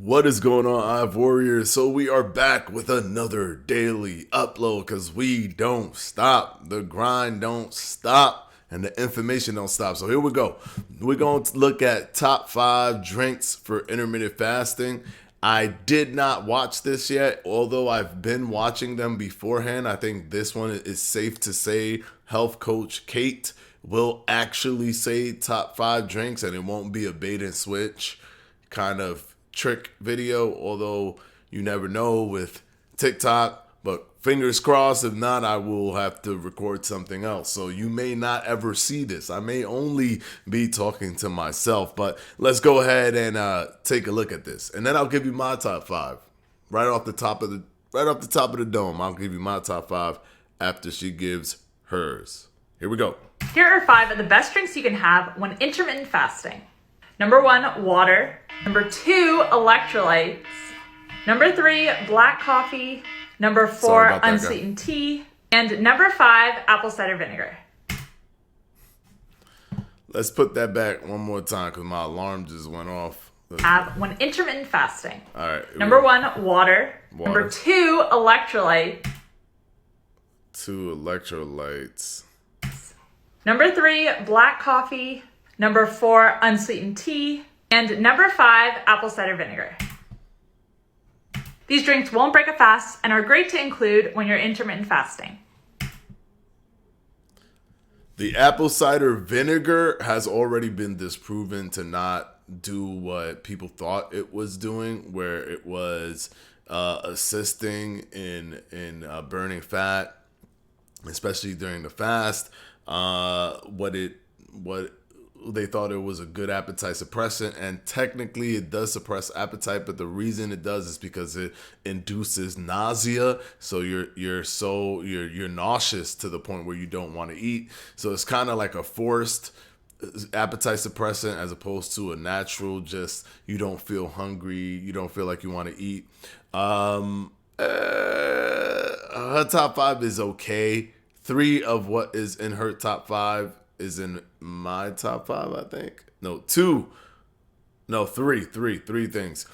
What is going on, Hive Warriors? So we are back with another daily upload because we don't stop. The grind don't stop and the information don't stop. So here we go. We're going to look at top 5 drinks for intermittent fasting. I did not watch this yet, although I've been watching them beforehand. I think this one is safe to say health coach Kate will actually say top 5 drinks and it won't be a bait and switch kind of trick video, although you never know with TikTok, but fingers crossed. If not, I will have to record something else. So you may not ever see this. I may only be talking to myself, but let's go ahead and take a look at this. And then I'll give you my top 5 right off the top of the dome. I'll give you my top 5 after she gives hers. Here we go. Here are 5 of the best drinks you can have when intermittent fasting. Number 1, water. Number 2, electrolytes. Number 3, black coffee. Number 4, unsweetened tea. And number 5, apple cider vinegar. Let's put that back one more time because my alarm just went off. Have when intermittent fasting. All right. Number 1, water. Number 2, electrolyte. 2 electrolytes. Number 3, black coffee. Number 4, unsweetened tea. And number 5, apple cider vinegar. These drinks won't break a fast and are great to include when you're intermittent fasting. The apple cider vinegar has already been disproven to not do what people thought it was doing, where it was assisting in burning fat, especially during the fast. What they thought it was a good appetite suppressant, and technically it does suppress appetite, but the reason it does is because it induces nausea. So you're nauseous to the point where you don't want to eat. So it's kind of like a forced appetite suppressant as opposed to a natural, just you don't feel hungry, you don't feel like you want to eat. Her top 5 is okay. 3 of what is in her top 5 is in my top 5, I think. No, 2. No, 3 things.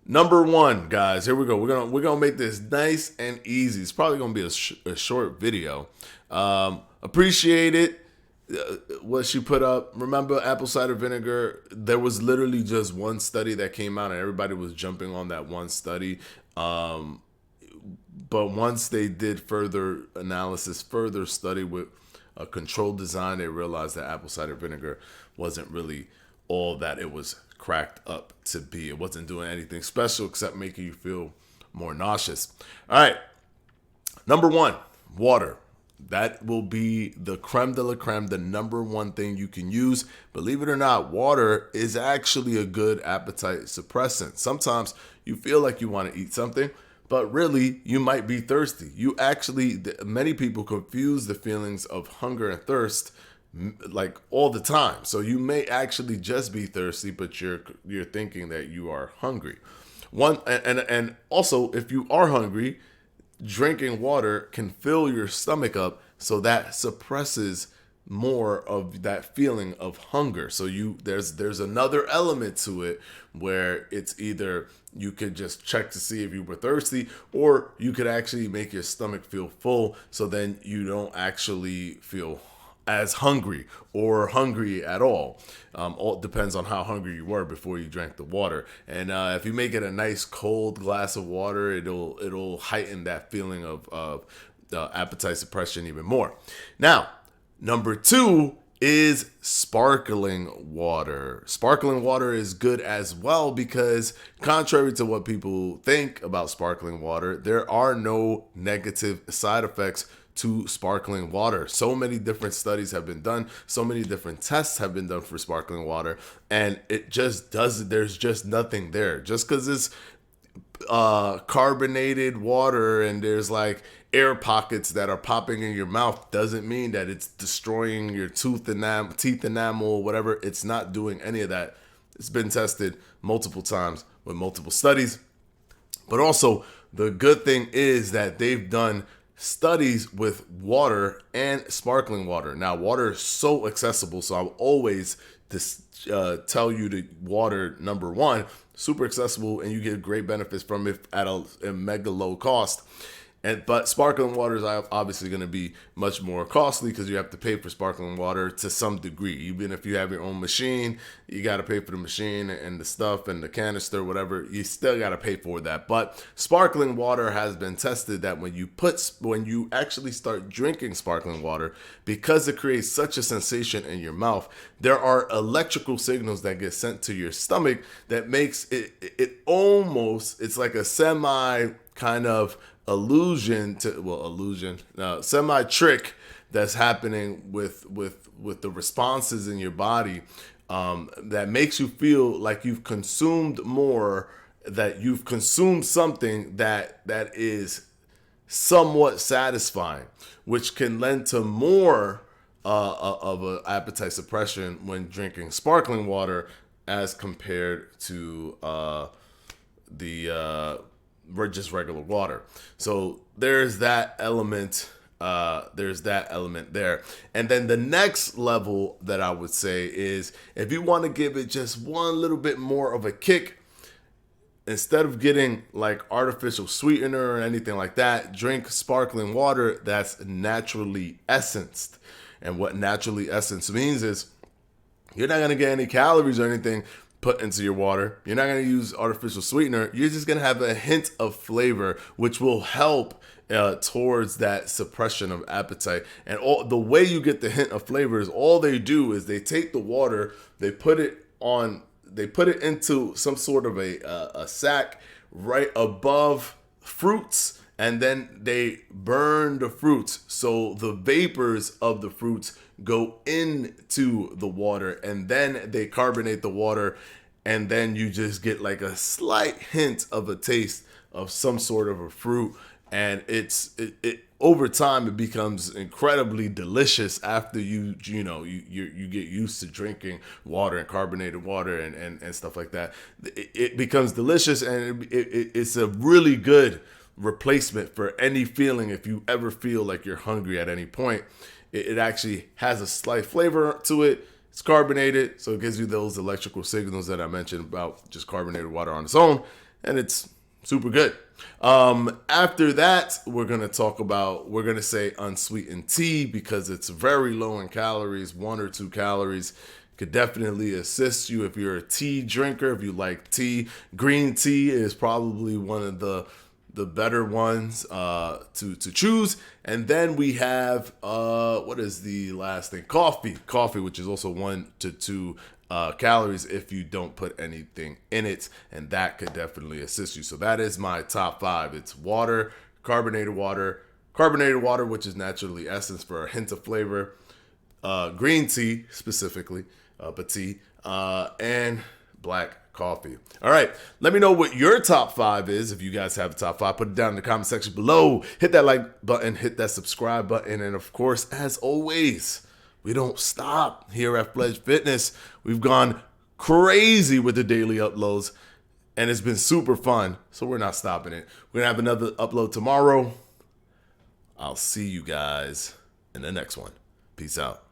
Number 1, guys, here we go. We're gonna make this nice and easy. It's probably gonna be a short video. Appreciate it. What she put up. Remember apple cider vinegar? There was literally just one study that came out, and everybody was jumping on that one study. But once they did further analysis, further study with a controlled design, they realized that apple cider vinegar wasn't really all that it was cracked up to be. It wasn't doing anything special except making you feel more nauseous. All right. Number 1, water. That will be the creme de la creme, the number 1 thing you can use. Believe it or not, water is actually a good appetite suppressant. Sometimes you feel like you want to eat something, but really, you might be thirsty. Many people confuse the feelings of hunger and thirst like all the time. So you may actually just be thirsty, but you're thinking that you are hungry. And also, if you are hungry, drinking water can fill your stomach up, so that suppresses more of that feeling of hunger. So there's another element to it where it's either you could just check to see if you were thirsty, or you could actually make your stomach feel full, so then you don't actually feel as hungry or hungry at all. All depends on how hungry you were before you drank the water. And if you make it a nice cold glass of water, it'll heighten that feeling of appetite suppression even more. Now, number 2 is sparkling water. Sparkling water is good as well because, contrary to what people think about sparkling water, there are no negative side effects to sparkling water. So many different studies have been done, so many different tests have been done for sparkling water, and it just doesn't, there's just nothing there. Just because it's carbonated water and there's like air pockets that are popping in your mouth doesn't mean that it's destroying your teeth enamel, whatever. It's not doing any of that. It's been tested multiple times with multiple studies. But also, the good thing is that they've done studies with water and sparkling water. Now, water is so accessible, so I'll always tell you to water, number one, super accessible, and you get great benefits from it at a mega low cost. But sparkling water is obviously going to be much more costly because you have to pay for sparkling water to some degree. Even if you have your own machine, you got to pay for the machine and the stuff and the canister, whatever. You still got to pay for that. But sparkling water has been tested that when you actually start drinking sparkling water, because it creates such a sensation in your mouth, there are electrical signals that get sent to your stomach that makes it almost, it's like a semi kind of semi trick that's happening with the responses in your body, that makes you feel like you've consumed more, that you've consumed something that is somewhat satisfying, which can lend to more of an appetite suppression when drinking sparkling water as compared to just regular water. So there's that element. There. And then the next level that I would say is, if you want to give it just one little bit more of a kick, instead of getting like artificial sweetener or anything like that, drink sparkling water that's naturally essenced. And what naturally essenced means is you're not going to get any calories or anything put into your water. You're not going to use artificial sweetener. You're just going to have a hint of flavor, which will help towards that suppression of appetite. And the way you get the hint of flavor is, all they do is they take the water, they put it into some sort of a sack right above fruits, and then they burn the fruits so the vapors of the fruits go into the water, and then they carbonate the water, and then you just get like a slight hint of a taste of some sort of a fruit. And it over time it becomes incredibly delicious after you get used to drinking water and carbonated water and stuff like that. It becomes delicious, and it's a really good replacement for any feeling. If you ever feel like you're hungry at any point, it actually has a slight flavor to it. It's carbonated, so it gives you those electrical signals that I mentioned about just carbonated water on its own, and it's super good. After that, we're going to say unsweetened tea, because it's very low in calories, 1 or 2 calories. Could definitely assist you if you're a tea drinker, if you like tea. Green tea is probably one of the better ones to choose. And then we have what is the last thing? Coffee, which is also 1 to 2 calories if you don't put anything in it, and that could definitely assist you. So that is my top 5. It's water, carbonated water, which is naturally essence for a hint of flavor, green tea specifically, but tea, and black coffee. All right, let me know what your top 5 is. If you guys have a top 5, put it down in the comment section below. Hit that like button, hit that subscribe button, and of course, as always, we don't stop here at Fledge Fitness. We've gone crazy with the daily uploads, and it's been super fun, so we're not stopping it. We're going to have another upload tomorrow. I'll see you guys in the next one. Peace out.